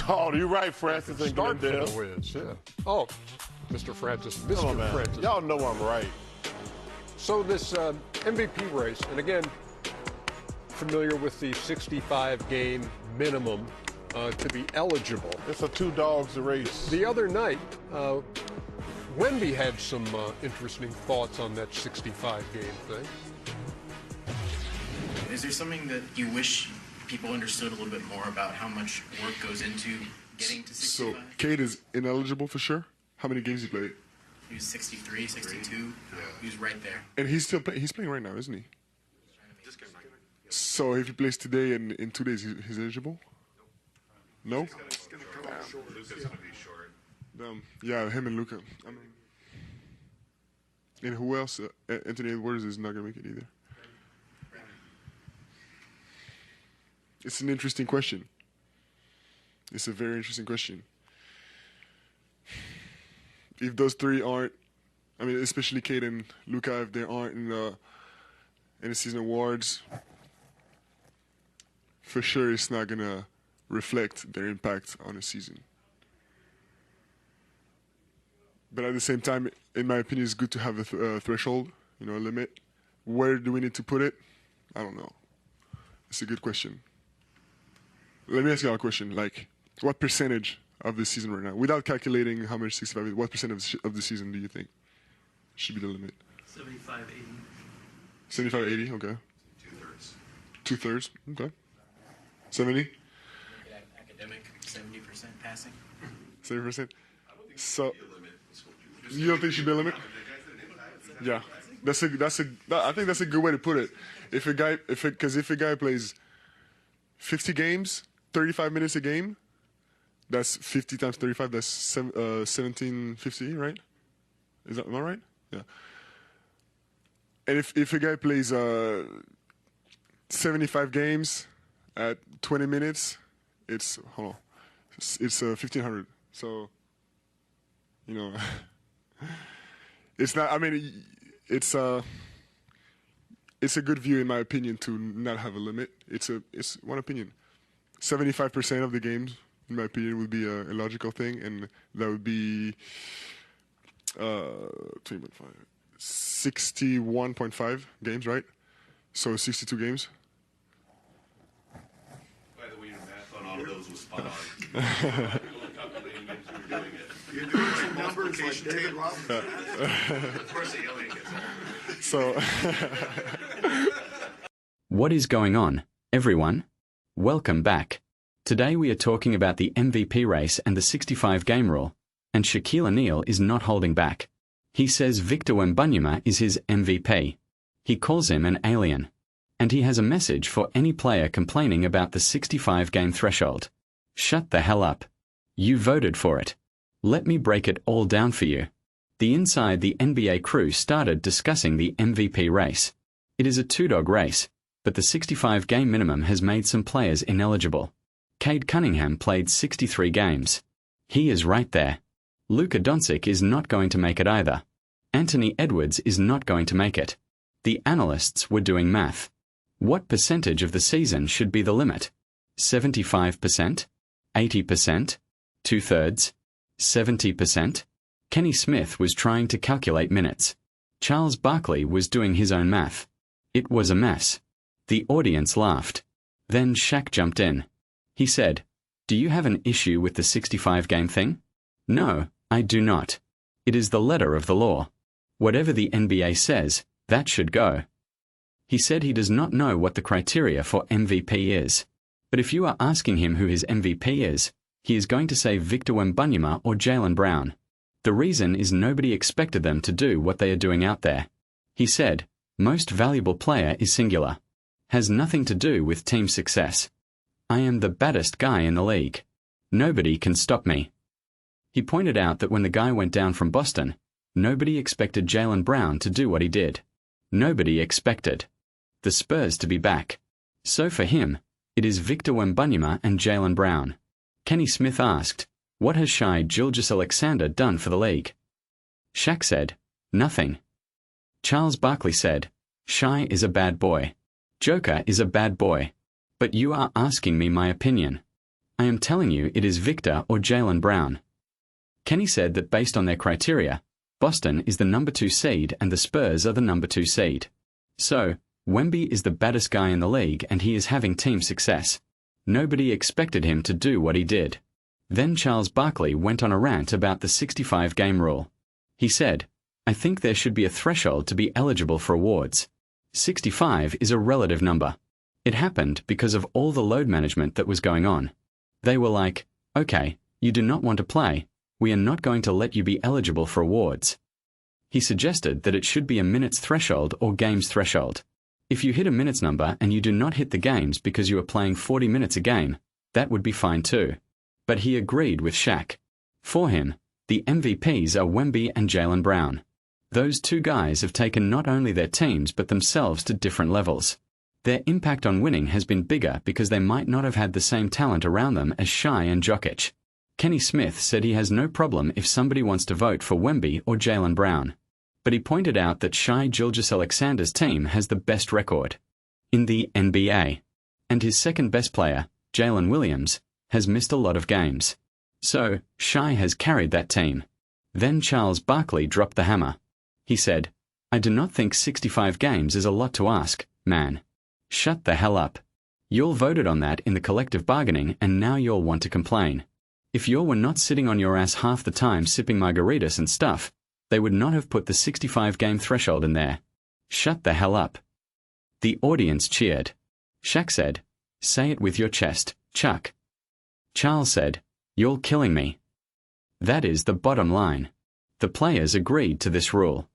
Oh, you're right, Francis and Start for Glendale. the Wiz, yeah. Oh, Mr. Francis, Come on, Mr. man. Francis. Y'all know I'm right. So this MVP race, and again, familiar with the 65-game minimum to be eligible. It's a two dogs race. The other night, Wemby had some interesting thoughts on that 65-game thing. Is there something that you wish people understood a little bit more about how much work goes into getting to 65? So, Cade is ineligible for sure? How many games he played? He was 63, 62. He was right there. And he's still he's playing right now, isn't he? So if he plays today and in 2 days, he's eligible? No? Luka's gonna be short. Yeah, him and Luka. I mean, and who else? Anthony Edwards is not going to make it either. It's an interesting question. It's a very interesting question. If those three aren't, I mean, especially Cade and Luka, if they aren't in the season awards, for sure it's not going to reflect their impact on the season. But at the same time, in my opinion, it's good to have a threshold, a limit. Where do we need to put it? I don't know. It's a good question. Let me ask you a question. Like, what percentage of the season right now, without calculating how much 65 is, what percent of the season do you think should be the limit? 75, 80. 75, 80, okay. Two-thirds. Two-thirds, okay. 70? Academic, 70% passing. 70%? So, you don't think it should be a limit? Yeah. I think that's a good way to put it. If a guy plays 50 games, 35 minutes a game, that's 50 times 35, that's 1750, right? Am I right? Yeah. And if a guy plays 75 games at 20 minutes, it's 1500. So, it's not. I mean, it's a good view in my opinion to not have a limit. It's one opinion. 75% of the games, in my opinion, would be a logical thing, and that would be 61.5 games, right? So 62 games. By the way, your math on all of those was spot on. Calculating games you were doing it. You're doing some numbers like David Robinson. Of course, the alien gets it. So. What is going on, everyone? Welcome back. Today we are talking about the MVP race and the 65-game rule, and Shaquille O'Neal is not holding back. He says Victor Wembanyama is his MVP. He calls him an alien. And he has a message for any player complaining about the 65-game threshold. Shut the hell up. You voted for it. Let me break it all down for you. The Inside the NBA crew started discussing the MVP race. It is a two-dog race, but the 65-game minimum has made some players ineligible. Cade Cunningham played 63 games. He is right there. Luka Doncic is not going to make it either. Anthony Edwards is not going to make it. The analysts were doing math. What percentage of the season should be the limit? 75%? 80%? Two-thirds? 70%? Kenny Smith was trying to calculate minutes. Charles Barkley was doing his own math. It was a mess. The audience laughed. Then Shaq jumped in. He said, "Do you have an issue with the 65-game thing?" "No, I do not. It is the letter of the law. Whatever the NBA says, that should go." He said he does not know what the criteria for MVP is. But if you are asking him who his MVP is, he is going to say Victor Wembanyama or Jaylen Brown. The reason is nobody expected them to do what they are doing out there. He said, "Most valuable player is singular. Has nothing to do with team success. I am the baddest guy in the league. Nobody can stop me." He pointed out that when the guy went down from Boston, nobody expected Jaylen Brown to do what he did. Nobody expected the Spurs to be back. So for him, it is Victor Wembanyama and Jaylen Brown. Kenny Smith asked, "What has Shai Gilgeous-Alexander done for the league?" Shaq said, "Nothing." Charles Barkley said, "Shai is a bad boy. Joker is a bad boy. But you are asking me my opinion. I am telling you it is Victor or Jaylen Brown. Kenny said that based on their criteria, Boston is the number 2 seed and the Spurs are the number 2 seed. So, Wemby is the baddest guy in the league and he is having team success. Nobody expected him to do what he did. Then Charles Barkley went on a rant about the 65-game rule. He said, I think there should be a threshold to be eligible for awards. 65 is a relative number. It happened because of all the load management that was going on. They were like, okay, you do not want to play, we are not going to let you be eligible for awards. He suggested that it should be a minutes threshold or games threshold. If you hit a minutes number and you do not hit the games because you are playing 40 minutes a game, that would be fine too. But he agreed with Shaq. For him, the MVPs are Wemby and Jaylen Brown. Those two guys have taken not only their teams but themselves to different levels. Their impact on winning has been bigger because they might not have had the same talent around them as Shai and Jokic. Kenny Smith said he has no problem if somebody wants to vote for Wemby or Jaylen Brown. But he pointed out that Shai Gilgeous-Alexander's team has the best record in the NBA, and his second best player, Jalen Williams, has missed a lot of games. So, Shai has carried that team. Then Charles Barkley dropped the hammer. He said, I do not think 65 games is a lot to ask, man. Shut the hell up. Y'all voted on that in the collective bargaining and now y'all want to complain. If y'all were not sitting on your ass half the time sipping margaritas and stuff, they would not have put the 65-game threshold in there. Shut the hell up. The audience cheered. Shaq said, say it with your chest, Chuck. Charles said, you're killing me. That is the bottom line. The players agreed to this rule.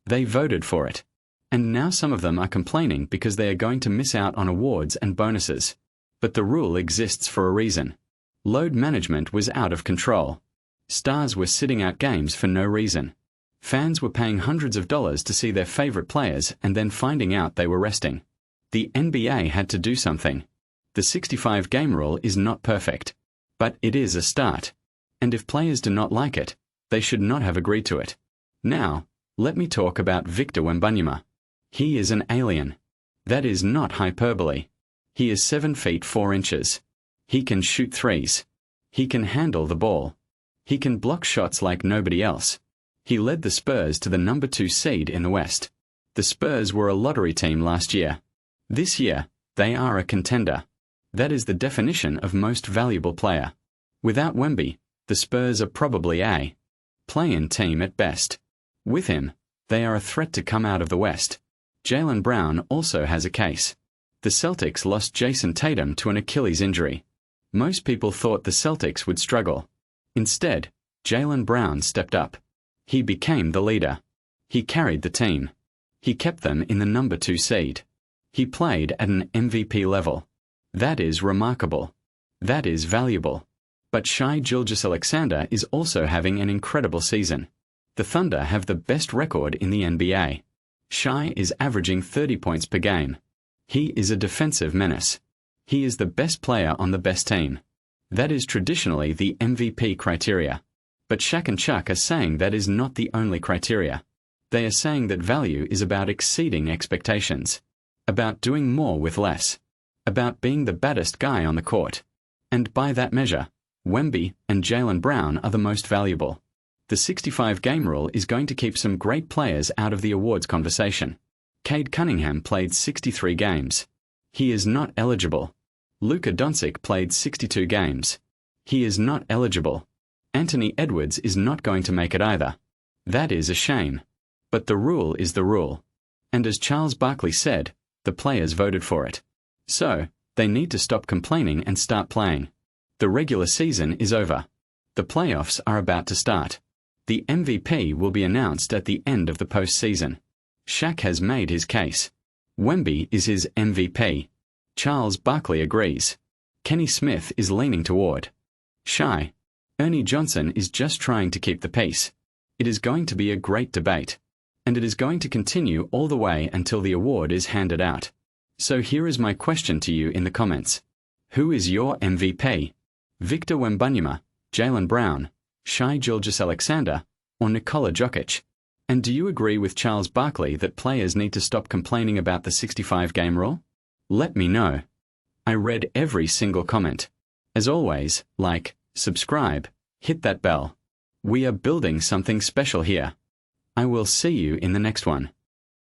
They voted for it. And now some of them are complaining because they are going to miss out on awards and bonuses. But the rule exists for a reason. Load management was out of control. Stars were sitting out games for no reason. Fans were paying hundreds of dollars to see their favorite players and then finding out they were resting. The NBA had to do something. The 65-game rule is not perfect. But it is a start. And if players do not like it, they should not have agreed to it. Now, let me talk about Victor Wembanyama. He is an alien. That is not hyperbole. He is 7 feet 4 inches. He can shoot threes. He can handle the ball. He can block shots like nobody else. He led the Spurs to the number 2 seed in the West. The Spurs were a lottery team last year. This year, they are a contender. That is the definition of most valuable player. Without Wemby, the Spurs are probably a play-in team at best. With him, they are a threat to come out of the West. Jaylen Brown also has a case. The Celtics lost Jason Tatum to an Achilles injury. Most people thought the Celtics would struggle. Instead, Jaylen Brown stepped up. He became the leader. He carried the team. He kept them in the number 2 seed. He played at an MVP level. That is remarkable. That is valuable. But Shai Gilgeous-Alexander is also having an incredible season. The Thunder have the best record in the NBA. Shai is averaging 30 points per game. He is a defensive menace. He is the best player on the best team. That is traditionally the MVP criteria. But Shaq and Chuck are saying that is not the only criteria. They are saying that value is about exceeding expectations. About doing more with less. About being the baddest guy on the court. And by that measure, Wemby and Jaylen Brown are the most valuable. The 65-game rule is going to keep some great players out of the awards conversation. Cade Cunningham played 63 games. He is not eligible. Luka Doncic played 62 games. He is not eligible. Anthony Edwards is not going to make it either. That is a shame. But the rule is the rule. And as Charles Barkley said, the players voted for it. So, they need to stop complaining and start playing. The regular season is over. The playoffs are about to start. The MVP will be announced at the end of the postseason. Shaq has made his case. Wemby is his MVP. Charles Barkley agrees. Kenny Smith is leaning toward Shai. Ernie Johnson is just trying to keep the peace. It is going to be a great debate. And it is going to continue all the way until the award is handed out. So here is my question to you in the comments. Who is your MVP? Victor Wembanyama, Jaylen Brown, Shai Gilgeous-Alexander, or Nikola Jokic? And do you agree with Charles Barkley that players need to stop complaining about the 65-game rule? Let me know. I read every single comment. As always, like, subscribe, hit that bell. We are building something special here. I will see you in the next one.